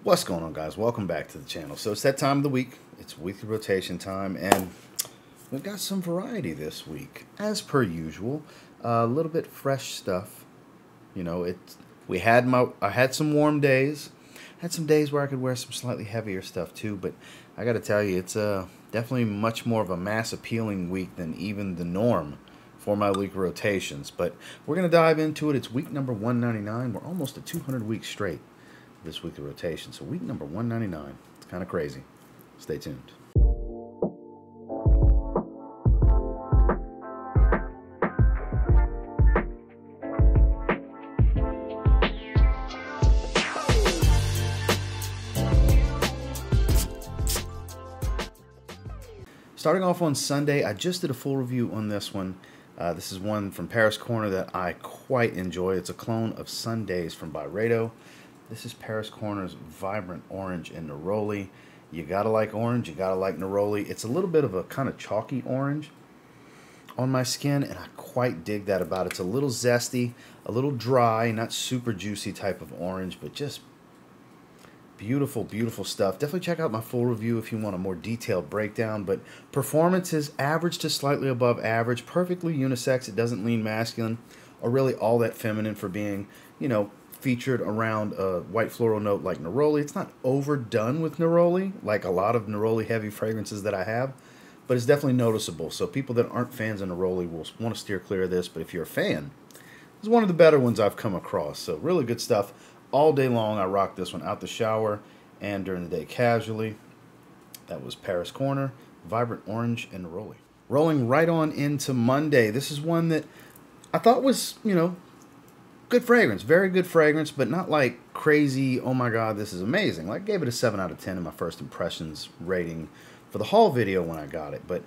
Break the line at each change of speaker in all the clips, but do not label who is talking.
What's going on, guys? Welcome back to the channel. So it's that time of the week. It's weekly rotation time, and we've got some variety this week, as per usual. A little bit fresh stuff. You know, I had some warm days. Had some days where I could wear some slightly heavier stuff too, but I got to tell you, it's definitely much more of a mass appealing week than even the norm for my weekly rotations. But we're gonna dive into it. It's week number 199. We're almost at 200 weeks straight this weekly rotation. So week number 199. It's kind of crazy. Stay tuned. Starting off on Sunday, I just did a full review on this one. This is one from Paris Corner that I quite enjoy. It's a clone of Sundays from Byredo. This is Paris Corner's Vibrant Orange in Neroli. You gotta like orange, you gotta like Neroli. It's a little bit of a kind of chalky orange on my skin, and I quite dig that about it. It's a little zesty, a little dry, not super juicy type of orange, but just beautiful, beautiful stuff. Definitely check out my full review if you want a more detailed breakdown, but performance is average to slightly above average, perfectly unisex. It doesn't lean masculine or really all that feminine for being, you know, featured around a white floral note like Neroli. It's not overdone with Neroli, like a lot of Neroli heavy fragrances that I have, but it's definitely noticeable. So people that aren't fans of Neroli will want to steer clear of this, but if you're a fan, it's one of the better ones I've come across. So really good stuff. All day long I rock this one out the shower and during the day casually. That was Paris Corner, Vibrant Orange and Neroli. Rolling right on into Monday. This is one that I thought was, you know, good fragrance, very good fragrance, but not like crazy, oh my god, this is amazing. Like, gave it a 7 out of 10 in my first impressions rating for the haul video when I got it. But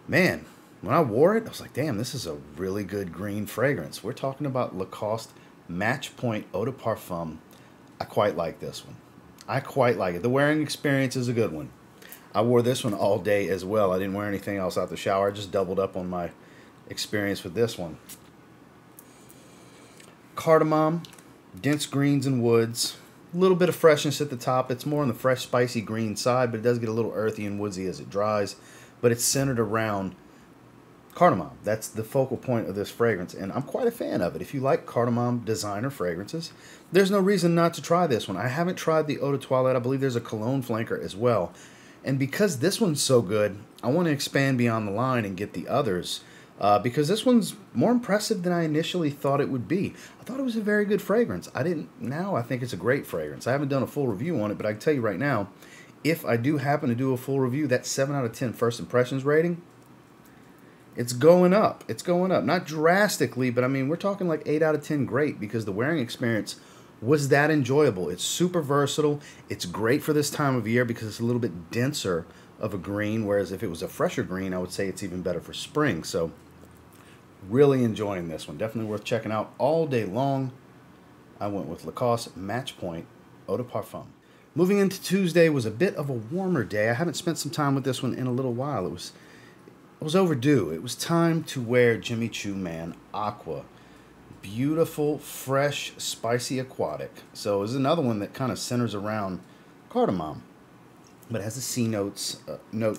man, when I wore it, I was like, damn, this is a really good green fragrance. We're talking about Lacoste Match Point Eau de Parfum. I quite like this one. I quite like it. The wearing experience is a good one. I wore this one all day as well. I didn't wear anything else out the shower. I just doubled up on my experience with this one. Cardamom, dense greens and woods, a little bit of freshness at the top. It's more on the fresh, spicy green side, but it does get a little earthy and woodsy as it dries. But it's centered around cardamom. That's the focal point of this fragrance, and I'm quite a fan of it. If you like cardamom designer fragrances, there's no reason not to try this one. I haven't tried the Eau de Toilette. I believe there's a cologne flanker as well. And because this one's so good, I want to expand beyond the line and get the others. Because this one's more impressive than I initially thought it would be. I thought it was a very good fragrance. Now I think it's a great fragrance. I haven't done a full review on it, but I can tell you right now, if I do happen to do a full review, that 7 out of 10 first impressions rating, it's going up. It's going up. Not drastically, but I mean, we're talking like 8 out of 10 great, because the wearing experience was that enjoyable. It's super versatile. It's great for this time of year because it's a little bit denser of a green, whereas if it was a fresher green, I would say it's even better for spring. So really enjoying this one. Definitely worth checking out all day long. I went with Lacoste Match Point Eau de Parfum. Moving into Tuesday was a bit of a warmer day. I haven't spent some time with this one in a little while. It was overdue. It was time to wear Jimmy Choo Man Aqua. Beautiful, fresh, spicy aquatic. So it's another one that kind of centers around cardamom, but it has a C note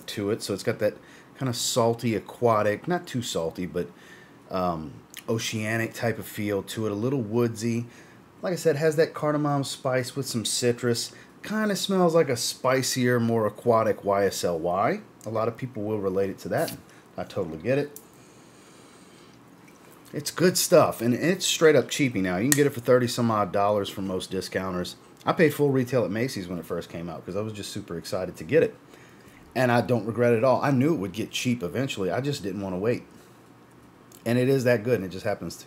to it. So it's got that kind of salty aquatic, not too salty, but oceanic type of feel to it. A little woodsy. Like I said, has that cardamom spice with some citrus. Kind of smells like a spicier, more aquatic YSL. A lot of people will relate it to that. I totally get it. It's good stuff, and it's straight up cheapy now. You can get it for 30 some odd dollars from most discounters. I paid full retail at Macy's when it first came out because I was just super excited to get it. And I don't regret it at all. I knew it would get cheap eventually. I just didn't want to wait. And it is that good, and it just happens to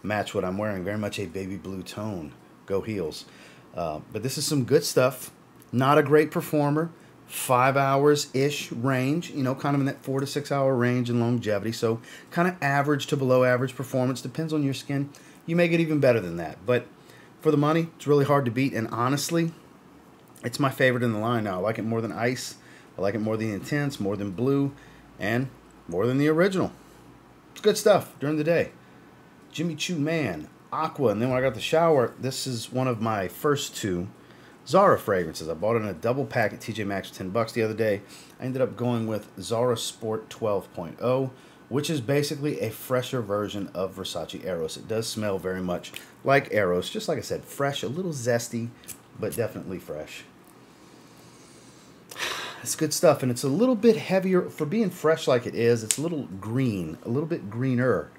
match what I'm wearing. Very much a baby blue tone. Go heels. But this is some good stuff. Not a great performer. 5 hours-ish range, you know, kind of in that 4 to 6 hour range in longevity. So kind of average to below average performance. Depends on your skin. You may get even better than that. But for the money, it's really hard to beat. And honestly, it's my favorite in the line now. I like it more than Ice. I like it more than Intense, more than Blue, and more than the original. It's good stuff during the day. Jimmy Choo Man, Aqua, and then when I got the shower, this is one of my first two Zara fragrances. I bought it in a double pack at TJ Maxx for 10 bucks the other day. I ended up going with Zara Sport 12.0, which is basically a fresher version of Versace Eros. It does smell very much like Eros, just like I said, fresh, a little zesty, but definitely fresh. It's good stuff, and it's a little bit heavier for being fresh like it is. It's a little green, a little bit greener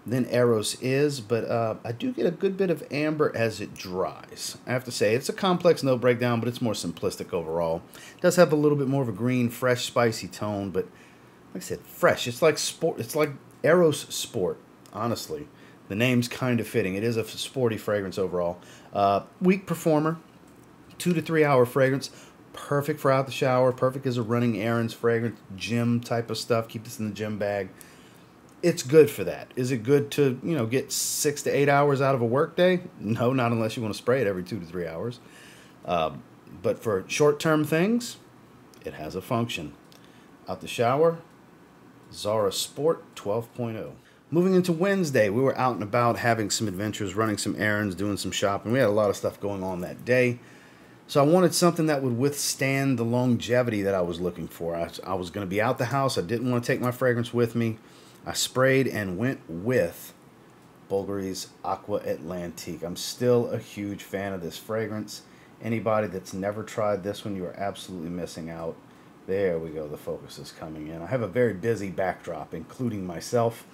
than Eros is, but I do get a good bit of amber as it dries. I have to say, it's a complex note breakdown, but it's more simplistic overall. It does have a little bit more of a green, fresh, spicy tone, but like I said, fresh. It's like sport. It's like Eros Sport, honestly. The name's kind of fitting. It is a sporty fragrance overall. Weak performer, 2 to 3 hour fragrance. Perfect for out the shower. Perfect as a running errands fragrance, gym type of stuff. Keep this in the gym bag. It's good for that. Is it good to, get 6 to 8 hours out of a work day? No, not unless you want to spray it every 2 to 3 hours. But for short-term things, it has a function. Out the shower, Zara Sport 12.0. Moving into Wednesday, we were out and about having some adventures, running some errands, doing some shopping. We had a lot of stuff going on that day. So I wanted something that would withstand the longevity that I was looking for. I was going to be out the house. I didn't want to take my fragrance with me. I sprayed and went with Bvlgari's Aqua Atlantiqve. I'm still a huge fan of this fragrance. Anybody that's never tried this one, you are absolutely missing out. There we go. The focus is coming in. I have a very busy backdrop, including myself,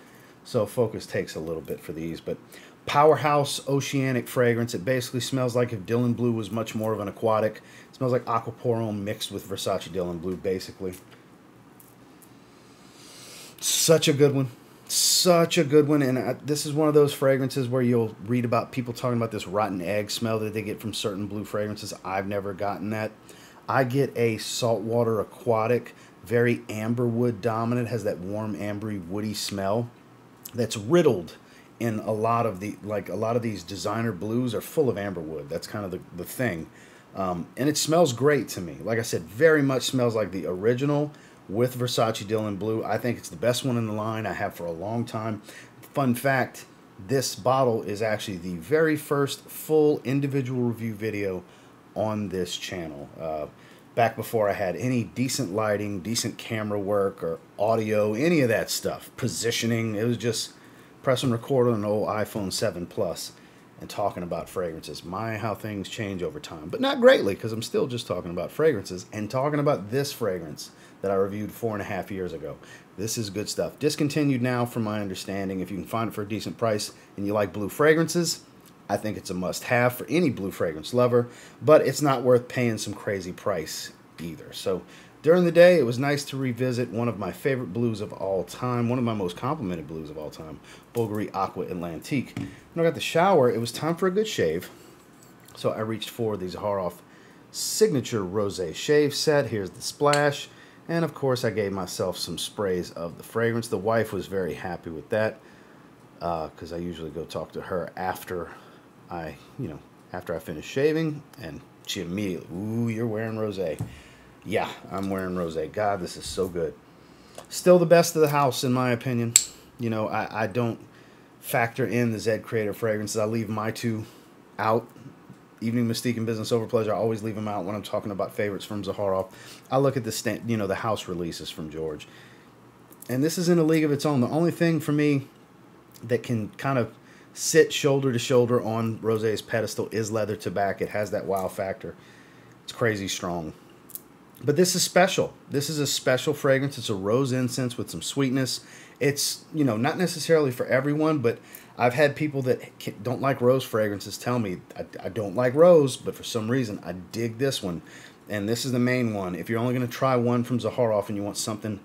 so focus takes a little bit for these. But powerhouse oceanic fragrance. It basically smells like if Dylan Blue was much more of an aquatic. It smells like Aquaporon mixed with Versace Dylan Blue, basically. Such a good one. Such a good one. And this is one of those fragrances where you'll read about people talking about this rotten egg smell that they get from certain blue fragrances. I've never gotten that. I get a saltwater aquatic, very amberwood dominant, has that warm ambery woody smell that's riddled in a lot of these designer blues are full of amberwood. That's kind of the thing. And it smells great to me. Like I said, very much smells like the original with Versace Dylan Blue. I think it's the best one in the line. I have for a long time. Fun fact, this bottle is actually the very first full individual review video on this channel. Back before I had any decent lighting, decent camera work, or audio, any of that stuff. Positioning, it was just press and record on an old iPhone 7 Plus and talking about fragrances. My, how things change over time. But not greatly, because I'm still just talking about fragrances and talking about this fragrance that I reviewed 4.5 years ago. This is good stuff. Discontinued now, from my understanding. If you can find it for a decent price and you like blue fragrances, I think it's a must-have for any blue fragrance lover, but it's not worth paying some crazy price either. So during the day, it was nice to revisit one of my favorite blues of all time, one of my most complimented blues of all time, Bvlgari Aqua Atlantiqve. When I got the shower, it was time for a good shave, so I reached for the Zaharoff Signature Rosé Shave Set. Here's the splash, and of course I gave myself some sprays of the fragrance. The wife was very happy with that, because I usually go talk to her after I finish shaving, and she immediately, ooh, you're wearing rosé. Yeah, I'm wearing rosé. God, this is so good. Still the best of the house, in my opinion. I don't factor in the Z Creator fragrances. I leave my two out. Evening Mystique and Business Over Pleasure, I always leave them out when I'm talking about favorites from Zaharoff. I look at the house releases from George. And this is in a league of its own. The only thing for me that can kind of sit shoulder to shoulder on Rosé's pedestal is Leather Tobacco. It has that wow factor. It's crazy strong. But this is special. This is a special fragrance. It's a rose incense with some sweetness. It's, not necessarily for everyone, but I've had people that don't like rose fragrances tell me, I don't like rose, but for some reason I dig this one. And this is the main one. If you're only going to try one from Zaharoff and you want something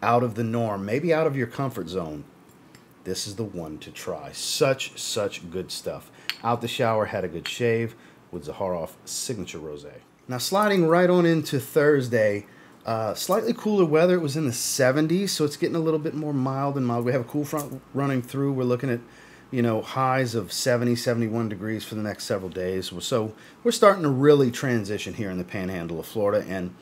out of the norm, maybe out of your comfort zone, this is the one to try. Such good stuff. Out the shower, had a good shave with Zaharoff Signature Rosé. Now sliding right on into Thursday, slightly cooler weather. It was in the 70s, so it's getting a little bit more mild and mild. We have a cool front running through. We're looking at, highs of 70, 71 degrees for the next several days. So we're starting to really transition here in the panhandle of Florida. And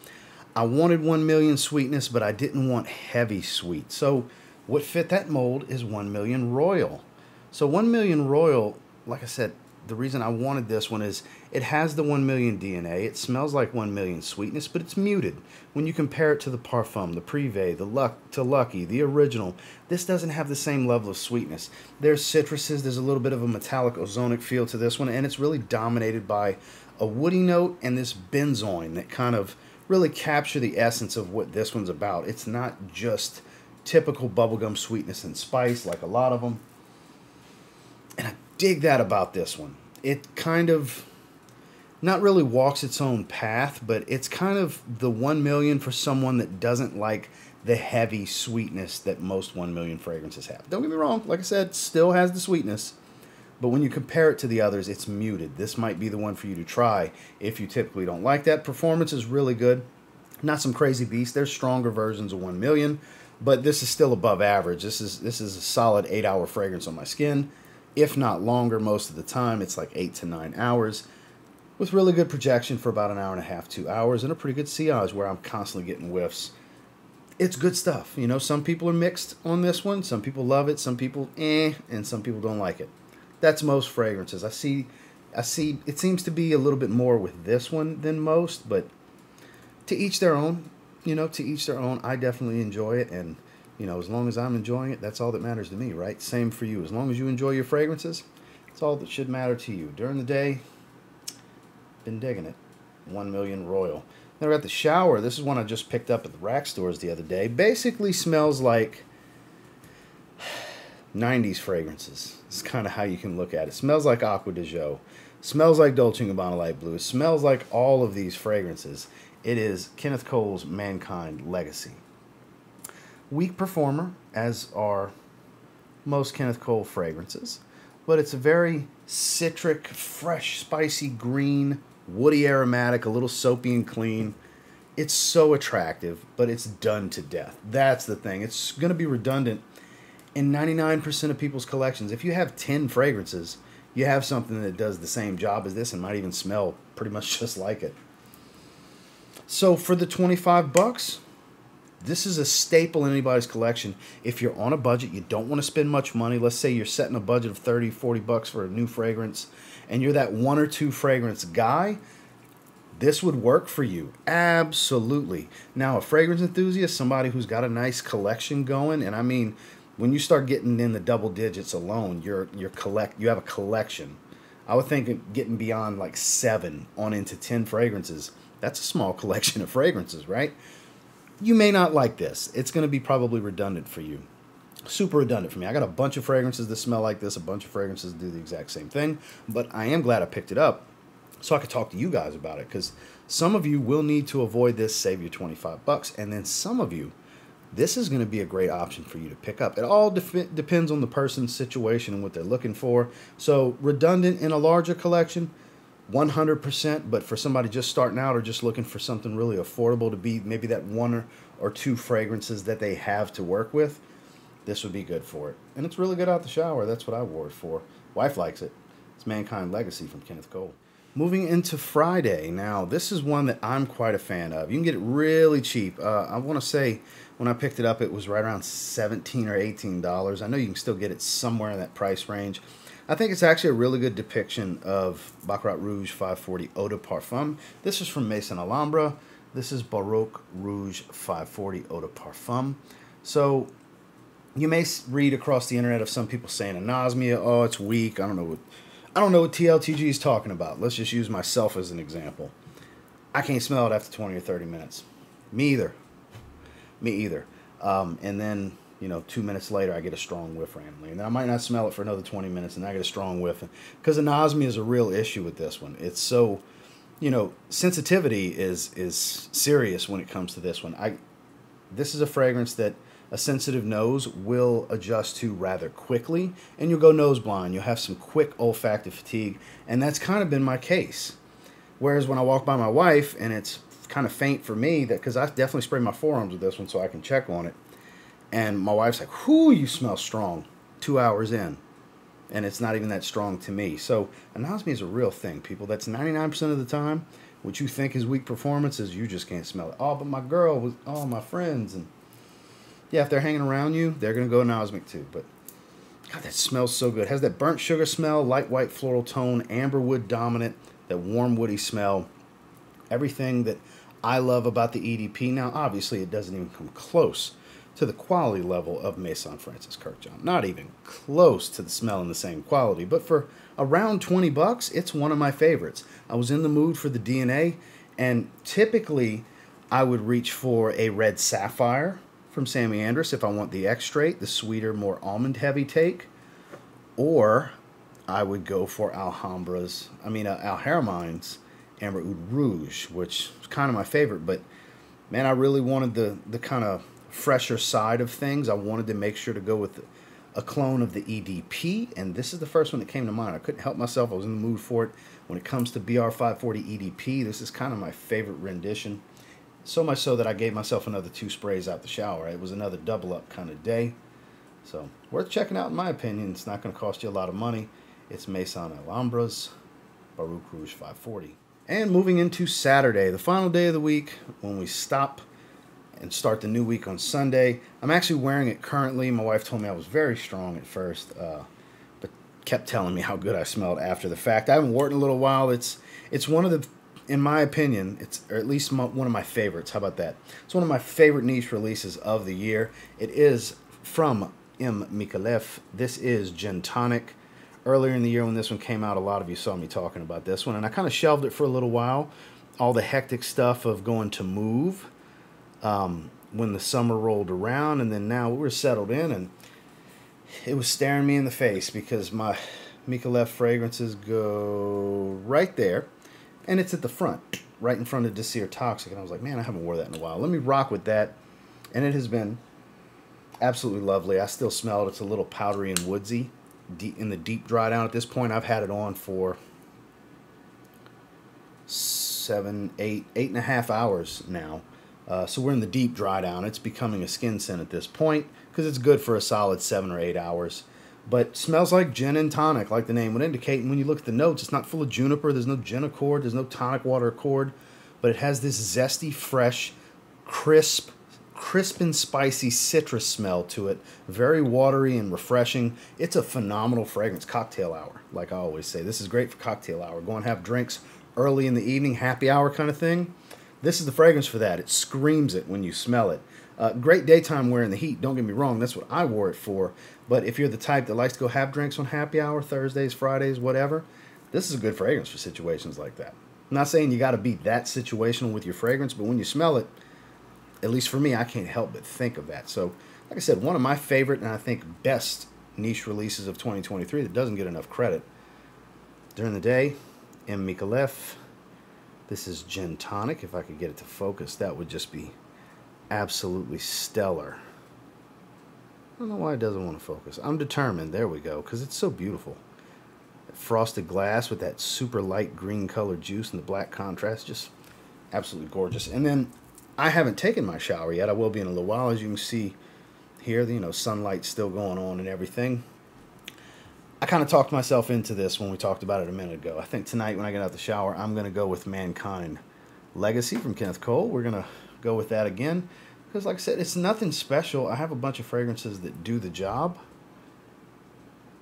I wanted 1 million sweetness, but I didn't want heavy sweet. So what fit that mold is 1 million Royal. So 1 million Royal, like I said, the reason I wanted this one is it has the 1 million DNA. It smells like 1 million sweetness, but it's muted. When you compare it to the Parfum, the Privé, the Lucky, the original, this doesn't have the same level of sweetness. There's citruses, there's a little bit of a metallic ozonic feel to this one, and it's really dominated by a woody note and this benzoin that kind of really capture the essence of what this one's about. It's not just typical bubblegum sweetness and spice like a lot of them. And I dig that about this one. It kind of not really walks its own path, but it's kind of the 1 million for someone that doesn't like the heavy sweetness that most 1 million fragrances have. Don't get me wrong, like I said, still has the sweetness, but when you compare it to the others, it's muted. This might be the one for you to try if you typically don't like that. Performance is really good. Not some crazy beast. There's stronger versions of 1 million, but this is still above average. This is a solid 8-hour fragrance on my skin, if not longer most of the time. It's like 8 to 9 hours with really good projection for about 1.5 hours, 2 hours, and a pretty good sillage where I'm constantly getting whiffs. It's good stuff. You know, some people are mixed on this one. Some people love it, some people and some people don't like it. That's most fragrances. I see it seems to be a little bit more with this one than most, but to each their own. You know, to each their own. I definitely enjoy it, and you know, as long as I'm enjoying it, that's all that matters to me, right? Same for you. As long as you enjoy your fragrances, that's all that should matter to you. During the day, been digging it. 1 million Royal. Now we're at the shower. This is one I just picked up at the rack stores the other day. Basically smells like 90s fragrances. It's kind of how you can look at it. Smells like Aqua de Joe. Smells like Dolce & Gabbana Light Blue. It smells like all of these fragrances. It is Kenneth Cole's Mankind Legacy. Weak performer, as are most Kenneth Cole fragrances, but it's a very citric, fresh, spicy green, woody aromatic, a little soapy and clean. It's so attractive, but it's done to death. That's the thing. It's going to be redundant in 99% of people's collections. If you have 10 fragrances, you have something that does the same job as this and might even smell pretty much just like it. So for the 25 bucks, this is a staple in anybody's collection. If you're on a budget, you don't want to spend much money. Let's say you're setting a budget of 30, 40 bucks for a new fragrance, and you're that 1 or 2 fragrance guy, this would work for you. Absolutely. Now, a fragrance enthusiast, somebody who's got a nice collection going, and I mean, when you start getting in the double digits alone, you have a collection. I would think getting beyond like 7 on into 10 fragrances, that's a small collection of fragrances, right? You may not like this. It's going to be probably redundant for you. Super redundant for me. I got a bunch of fragrances that smell like this, a bunch of fragrances that do the exact same thing, but I am glad I picked it up so I could talk to you guys about it, because some of you will need to avoid this, save your 25 bucks, and then some of you, this is going to be a great option for you to pick up. It all depends on the person's situation and what they're looking for. So redundant in a larger collection, 100%, but for somebody just starting out or just looking for something really affordable to be maybe that 1 or 2 fragrances that they have to work with, this would be good for it. And it's really good out the shower. That's what I wore it for. Wife likes it. It's Mankind Legacy from Kenneth Cole. Moving into Friday. Now, this is one that I'm quite a fan of. You can get it really cheap. I want to say when I picked it up, it was right around $17 or $18. I know you can still get it somewhere in that price range. I think it's actually a really good depiction of Baccarat Rouge 540 Eau de Parfum. This is from Maison Alhambra. This is Baroque Rouge 540 Eau de Parfum. So you may read across the internet of some people saying anosmia, oh, it's weak. I don't know what TLTG is talking about. Let's just use myself as an example. I can't smell it after 20 or 30 minutes. Me either. And then, you know, 2 minutes later, I get a strong whiff randomly. And then I might not smell it for another 20 minutes, and I get a strong whiff. Because anosmia is a real issue with this one. It's so, you know, sensitivity is serious when it comes to this one. This is a fragrance that a sensitive nose will adjust to rather quickly, and you'll go nose blind. You'll have some quick olfactive fatigue, and that's kind of been my case. Whereas when I walk by my wife, and it's kind of faint for me, because I definitely spray my forearms with this one so I can check on it, and my wife's like, whoo, you smell strong 2 hours in, and it's not even that strong to me. So anosmia is a real thing, people. That's 99% of the time. What you think is weak performances, you just can't smell it. Oh, but my girl was, oh, my friends, and yeah, if they're hanging around you, they're going to go anosmic too. But God, that smells so good. It has that burnt sugar smell, light white floral tone, amber wood dominant, that warm woody smell. Everything that I love about the EDP. Now, obviously, it doesn't even come close to the quality level of Maison Francis Kurkdjian. Not even close to the smell and the same quality. But for around 20 bucks, it's one of my favorites. I was in the mood for the DNA, and typically I would reach for a red sapphire from Sammy Andrus if I want the X-Straight, the sweeter, more almond-heavy take. Or I would go for Alhambra's, Alhambre's Amber Oud Rouge, which is kind of my favorite. But, man, I really wanted the kind of fresher side of things. I wanted to make sure to go with a clone of the EDP, and this is the first one that came to mind. I couldn't help myself. I was in the mood for it. When it comes to BR540 EDP, this is kind of my favorite rendition. So much so that I gave myself another 2 sprays out the shower. It was another double up kind of day. So, worth checking out in my opinion. It's not going to cost you a lot of money. It's Maison Alhambra's Baroque Rouge 540. And moving into Saturday, the final day of the week, when we stop and start the new week on Sunday. I'm actually wearing it currently. My wife told me I was very strong at first, but kept telling me how good I smelled after the fact. I haven't worn it in a little while. It's one of the, in my opinion, or at least one of my favorites. How about that? It's one of my favorite niche releases of the year. It is from Micallef. This is GnTonic. Earlier in the year when this one came out, a lot of you saw me talking about this one, and I kind of shelved it for a little while. All the hectic stuff of going to move when the summer rolled around, and then now we're settled in, and it was staring me in the face because my Micallef fragrances go right there, and it's at the front, right in front of Desir Toxic, and I was like, man, I haven't worn that in a while. Let me rock with that, and it has been absolutely lovely. I still smell it. It's a little powdery and woodsy in the deep dry down. At this point, I've had it on for 8.5 hours now. So we're in the deep dry down. It's becoming a skin scent at this point because it's good for a solid 7 or 8 hours. But smells like gin and tonic, like the name would indicate. And when you look at the notes, it's not full of juniper. There's no gin accord. There's no tonic water accord. But it has this zesty, fresh, crisp and spicy citrus smell to it. Very watery and refreshing. It's a phenomenal fragrance. Cocktail hour, like I always say. This is great for cocktail hour. Go and have drinks early in the evening, happy hour kind of thing. This is the fragrance for that. It screams it when you smell it. Great daytime wear in the heat. Don't get me wrong. That's what I wore it for. But if you're the type that likes to go have drinks on happy hour, Thursdays, Fridays, whatever, this is a good fragrance for situations like that. I'm not saying you got to be that situational with your fragrance, but when you smell it, at least for me, I can't help but think of that. So, like I said, one of my favorite and I think best niche releases of 2023 that doesn't get enough credit. During the day, in Micallef, this is GnTonic. If I could get it to focus, that would just be absolutely stellar. I don't know why it doesn't want to focus. I'm determined. There we go, because it's so beautiful. That frosted glass with that super light green colored juice and the black contrast, just absolutely gorgeous. And then I haven't taken my shower yet. I will be in a little while. As you can see here, sunlight's still going on and everything. I kind of talked myself into this when we talked about it a minute ago. I think tonight when I get out the shower, I'm going to go with Mankind Legacy from Kenneth Cole. We're going to go with that again. Because like I said, it's nothing special. I have a bunch of fragrances that do the job.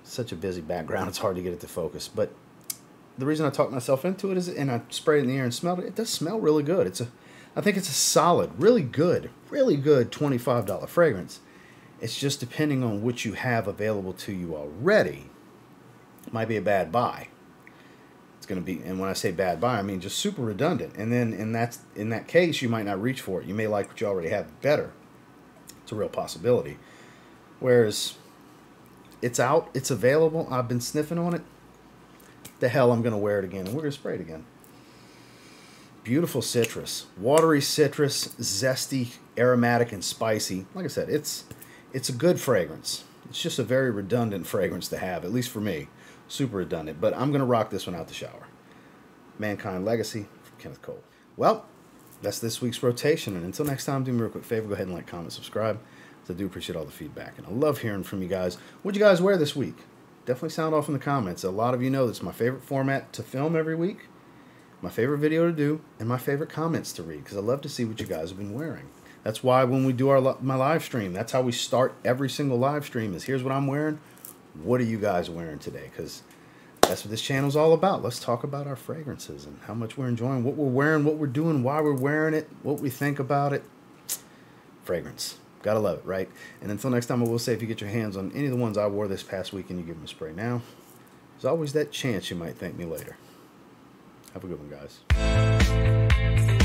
Such a busy background, it's hard to get it to focus. But the reason I talked myself into it is, and I sprayed it in the air and smelled it, it does smell really good. I think it's a solid, really good $25 fragrance. It's just depending on what you have available to you already. Might be a bad buy. It's going to be, and when I say bad buy, I mean just super redundant. And then in that case, you might not reach for it. You may like what you already have better. It's a real possibility. Whereas it's out, it's available, I've been sniffing on it. The hell, I'm going to wear it again, and we're going to spray it again. Beautiful citrus, watery citrus, zesty, aromatic, and spicy. Like I said, it's a good fragrance. It's just a very redundant fragrance to have, at least for me. Super redundant, but I'm going to rock this one out the shower. Mankind Legacy from Kenneth Cole. Well, that's this week's rotation, and until next time, do me a real quick favor. Go ahead and like, comment, subscribe. I do appreciate all the feedback, and I love hearing from you guys. What'd you guys wear this week? Definitely sound off in the comments. A lot of you know that's my favorite format to film every week, my favorite video to do, and my favorite comments to read, because I love to see what you guys have been wearing. That's why when we do my live stream, that's how we start every single live stream is, here's what I'm wearing. what are you guys wearing today? Because that's what this channel's all about. Let's talk about our fragrances and how much we're enjoying, what we're wearing, what we're doing, why we're wearing it, what we think about it. Fragrance. Gotta love it, right? And until next time, I will say, if you get your hands on any of the ones I wore this past week and you give them a spray now, there's always that chance you might thank me later. Have a good one, guys.